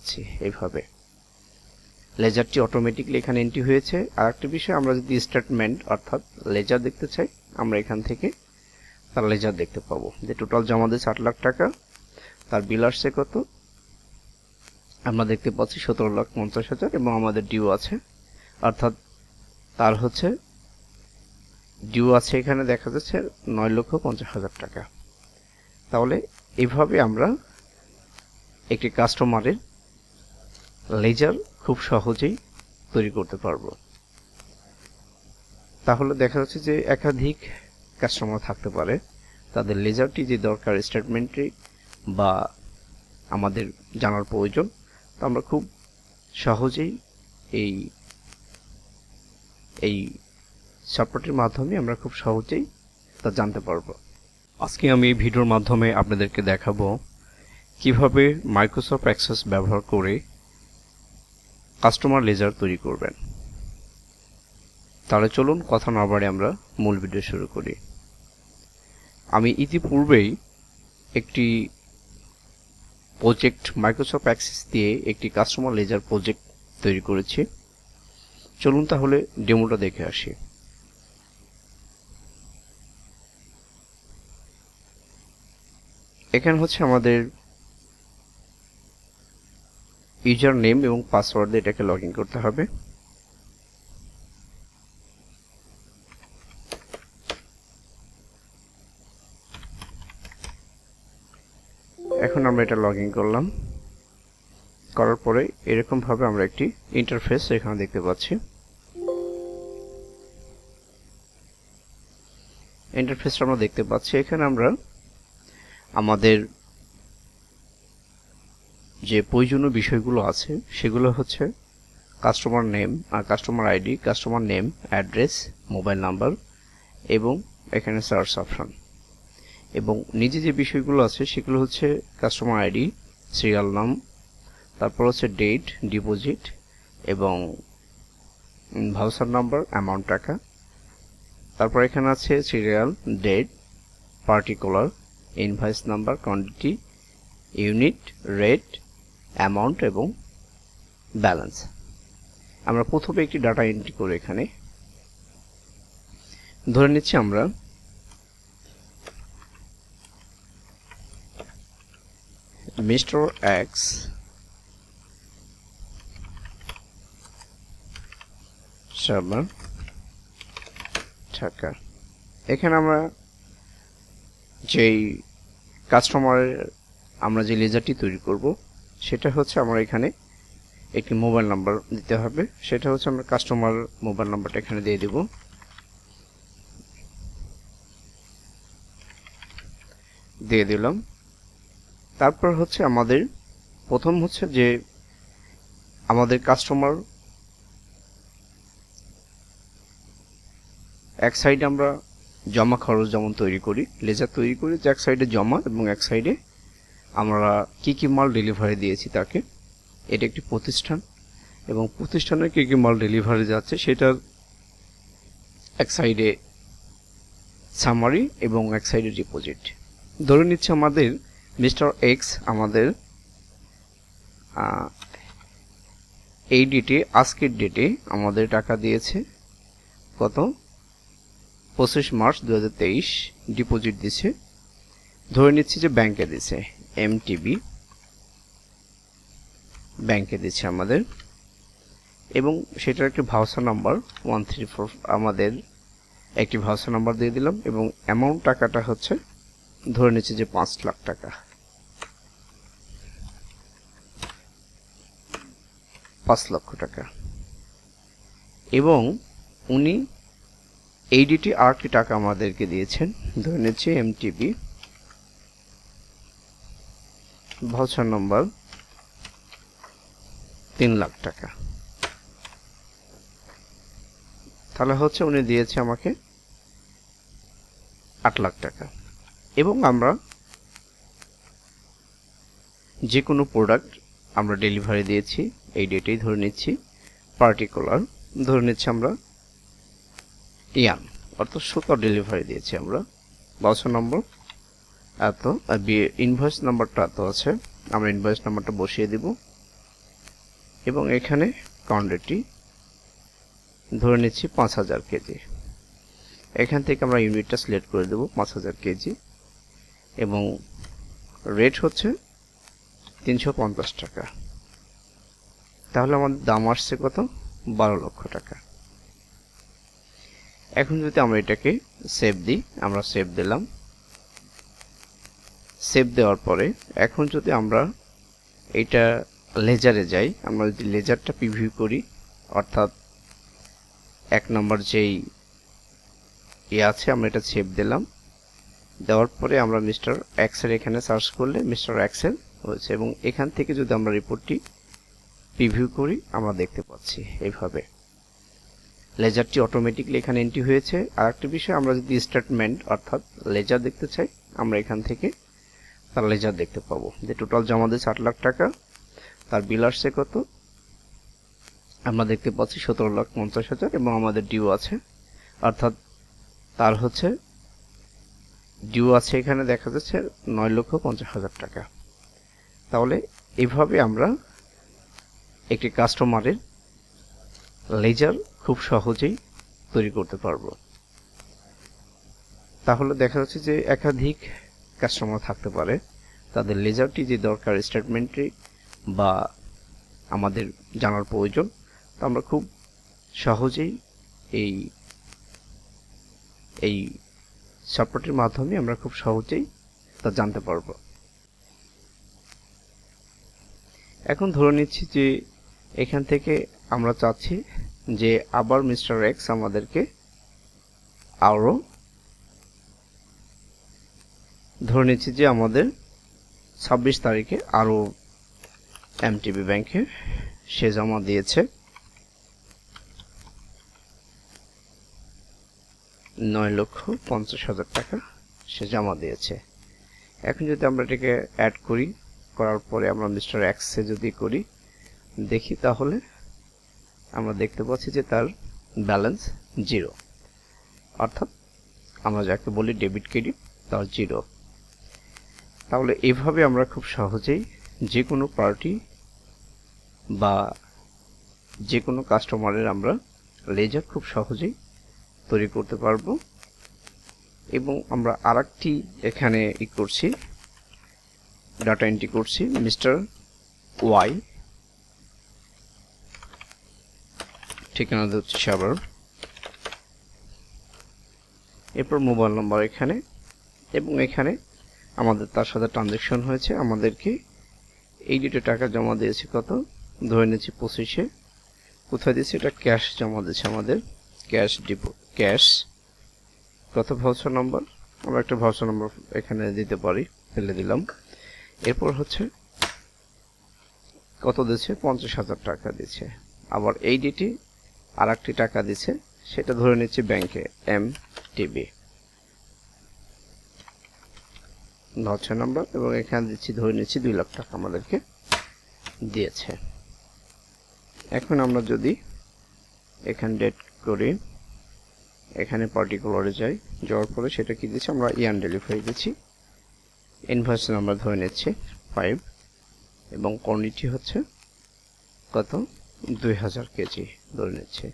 পাচ্ছি এইভাবে লেজারটি অটোমেটিকলি এখানে এন্ট্রি হয়েছে। আর একটা বিষয়, আমরা যদি স্টেটমেন্ট অর্থাৎ লেজার দেখতে চাই, আমরা এখান থেকে তার লেজার দেখতে পাবো যে টোটাল জমা দিয়েছে 8 লাখ টাকা, তার বিল আসছে কত, আমরা দেখতে পাচ্ছি 17,50,000 এবং আমাদের ডিউ আছে, অর্থাৎ তার হচ্ছে ডিউ আছে এখানে দেখা যাচ্ছে 9,50,000 টাকা। তাহলে এইভাবে আমরা একটি কাস্টমারের লেজার খুব সহজেই তৈরি করতে পারবো। তাহলে দেখা যাচ্ছে যে একাধিক কাস্টমার থাকতে পারে, তাদের লেজারটি যে দরকার স্টেটমেন্টটি বা আমাদের জানার প্রয়োজন, তো আমরা খুব সহজেই এই সফটওয়্যারটির মাধ্যমে আমরা খুব সহজেই তা জানতে পারবো। আজকে আমি এই ভিডিওর মাধ্যমে আপনাদেরকে দেখাবো কিভাবে মাইক্রোসফট অ্যাক্সেস ব্যবহার করে কাস্টমার লেজার তৈরি করবেন। তাহলে চলুন কথা না বাড়িয়ে আমরা মূল ভিডিও শুরু করি। আমি ইতিপূর্বেই একটি প্রজেক্ট মাইক্রোসফট অ্যাক্সেস দিয়ে একটি কাস্টমার লেজার প্রজেক্ট তৈরি করেছি। চলুন তাহলে ডেমোটা দেখে আসি। এখানে হচ্ছে আমাদের ইউজার নেম এবং পাসওয়ার্ড দিয়ে এটাকে লগ ইন করতে হবে। এখন আমরা এটা লগ ইন করলাম, করার পরে এরকম ভাবে আমরা একটি ইন্টারফেস এখানে দেখতে পাচ্ছি। ইন্টারফেসটা আমরা দেখতে পাচ্ছি। এখানে আমরা আমাদের যে প্রয়োজনীয় বিষয়গুলো আছে সেগুলো হচ্ছে কাস্টমার নেম আর customer ID, customer name, address, mobile number এবং এখানে সার্চ অপশন। এবং নিচে যে বিষয়গুলো আছে সেগুলো হচ্ছে কাস্টমার আইডি, সিরিয়াল নাম, তারপর হচ্ছে ডেট, ডিপোজিট এবং ভাউচার নাম্বার, অ্যামাউন্ট টাকা। তারপর এখানে আছে serial, date, particular, invoice number, quantity, unit, rate, amount এবং ব্যালেন্স। আমরা প্রথমে একটি ডাটা এন্ট্রি করে এখানে ধরে নিচ্ছি আমরা মিস্টার এক্স সার্ভার ঢাকা। এখানে আমরা যেই কাস্টমারের আমরা যে লেজারটি তৈরি করব সেটা হচ্ছে আমরা এখানে একটি মোবাইল নাম্বার দিতে হবে। সেটা হচ্ছে আমরা কাস্টমার মোবাইল নাম্বারটা এখানে দিয়ে দেব। দিয়ে দিলাম। তারপর হচ্ছে আমাদের প্রথম হচ্ছে যে আমাদের কাস্টমার এক সাইডে আমরা জমা খরচ যেমন তৈরি করি, লেজার তৈরি করি, যে এক সাইডে জমা এবং এক সাইডে আমরা কি কি মাল ডেলিভারি দিয়েছি তাকে। এটা একটি প্রতিষ্ঠান এবং প্রতিষ্ঠানে কি কি মাল ডেলিভারি যাচ্ছে সেটার এক সাইডে সামারি এবং এক সাইডে ডিপোজিট। ধরে নিচ্ছে আমাদের মিস্টার এক্স আমাদের এই ডেটে, আজকের ডেটে আমাদের টাকা দিয়েছে কত, 25 মার্চ 2023 ডিপোজিট দিছে। ধরে নিচ্ছি যে ব্যাংকে দিছে, এমটিবি ব্যাংকে দিচ্ছে আমাদের, এবং সেটার একটি ভাউচার নাম্বার 134 আমাদের একটি ভাউচার নাম্বার দিয়ে দিলাম। এবং অ্যামাউন্ট টাকাটা হচ্ছে ধরে নিচ্ছি যে 5 লাখ টাকা, 5 লক্ষ টাকা। এবং উনি এই ডেটে আরেকটি টাকা আমাদেরকে দিয়েছেন, ধরে নিচ্ছি এমটিবি ভাউচার নাম্বার 3 লাখ টাকা। তাহলে হচ্ছে উনি দিয়েছে আমাকে 8 লাখ টাকা। এবং আমরা যে কোনো প্রোডাক্ট আমরা ডেলিভারি দিয়েছি এই ডেটেই ধরে নিচ্ছি, পার্টিকুলার ধরে নিচ্ছি আমরা ইয়ান, অর্থাৎ 17 ডেলিভারি দিয়েছি আমরা, ভাউচার নম্বর এত, আর ইনভয়েস নাম্বারটা এত আছে, আমরা ইনভয়েস নাম্বারটা বসিয়ে দিব। এবং এখানে কোয়ান্টিটি ধরে নিচ্ছি 5000 কেজি। এখান থেকে আমরা ইউনিটটা সিলেক্ট করে দেব 5000 কেজি এবং রেট হচ্ছে 350 টাকা। তাহলে আমাদের দাম আসছে কত? 12 লক্ষ টাকা। এখন যদি আমরা এটাকে সেভ দিই, আমরা সেভ দিলাম। সেভ দেওয়ার পরে এখন যদি আমরা এটা লেজারে যাই, আমরা যদি লেজারটা প্রিভিউ করি, অর্থাৎ 1 নম্বর যেই আছে আমরা এটা সেভ দিলাম। দেওয়ার পরে আমরা মিস্টার এক্সেল এখানে সার্চ করলে মিস্টার এক্সেল হয়েছে এবং এখান থেকে যদি আমরা রিপোর্টটি প্রিভিউ করি আমরা দেখতে পাচ্ছি এইভাবে লেজারটি অটোমেটিকলি এখানে এন্ট্রি হয়েছে। আর একটা বিষয়, আমরা যদি স্টেটমেন্ট অর্থাৎ লেজার দেখতে চাই আমরা এখান থেকে তার লেজার দেখতে পাবো যে টোটাল জমা দিয়েছে 8 লাখ টাকা, তার বিল আসছে কত আমরা দেখতে পাচ্ছি 17,50,000 এবং আমাদের ডিউ আছে, অর্থাৎ তার হচ্ছে ডিউ আছে এখানে দেখা যাচ্ছে 9,50,000 টাকা। তাহলে এইভাবে আমরা একটি কাস্টমারের লেজার খুব সহজেই তৈরি করতে পারবো। তাহলে দেখা যাচ্ছে যে একাধিক কাস্টমার থাকতে পারে, তাদের লেজারটি যে দরকার স্টেটমেন্টটি বা আমাদের জানার প্রয়োজন, তো আমরা খুব সহজেই এই সফটওয়্যারটির মাধ্যমে আমরা খুব সহজেই তা জানতে পারবো। এখন ধরে নিচ্ছি যে এখান থেকে আমরা চাচ্ছি যে আবার মিস্টার এক্স আমাদেরকে আরও ধরে নিচ্ছি যে আমাদের 26 তারিখে আরও এমটিবি ব্যাংকে সে জমা দিয়েছে 9,50,000 টাকা সে জমা দিয়েছে। এখন যদি আমরা এটাকে অ্যাড করি, করার পরে আমরা মিস্টার এক্সে যদি করি দেখি, তাহলে আমরা দেখতে পাচ্ছি যে তার ব্যালেন্স 0, অর্থাৎ আমরা যাকে বলি ডেবিট ক্রেডিট তার 0। তাহলে এইভাবে আমরা খুব সহজেই যে কোনো পার্টি বা যে কোনো কাস্টমারের আমরা লেজার খুব সহজেই তৈরি করতে পারবো। এবং আমরা আরেকটি এখানে করছি, ডাটা এন্ট্রি করছি মিস্টার ওয়াই, ঠিকানা হচ্ছে সাভার, এরপর মোবাইল নাম্বার এখানে, এবং এখানে আমাদের তার সাথে ট্রানজ্যাকশন হয়েছে, আমাদেরকে এই ডেটে টাকা জমা দিয়েছে কত ধরে নিচ্ছি 25-এ। কোথায় দিয়েছে? এটা ক্যাশ জমা দিয়েছে আমাদের, ক্যাশ ডিপো, ক্যাশ কত ভাউচার নাম্বার, আমরা একটা ভাউচার নাম্বার এখানে দিতে পারি, ফেলে দিলাম। এরপর হচ্ছে কত দিয়েছে? 50,000 টাকা দিয়েছে। আবার এই ডেটে আর একটি টাকা দিয়েছে, সেটা ধরে নিচ্ছি ব্যাংকে এমটিবি ভাউচার নাম্বার, এবং এখানে দিচ্ছি ধরে নিচ্ছি 2 লাখ টাকা আমাদেরকে দিয়েছে। এখন আমরা যদি এখানে ডেট করি, এখানে পার্টিকুলারে যাই, যাওয়ার পরে সেটা কি দিচ্ছি আমরা ইয়ান ডেলিভারি দিচ্ছি, ইনভয়েস নাম্বার ধরে নিচ্ছি 5 এবং কোয়ান্টিটি হচ্ছে কত 2000 কেজি ধরে নিচ্ছি।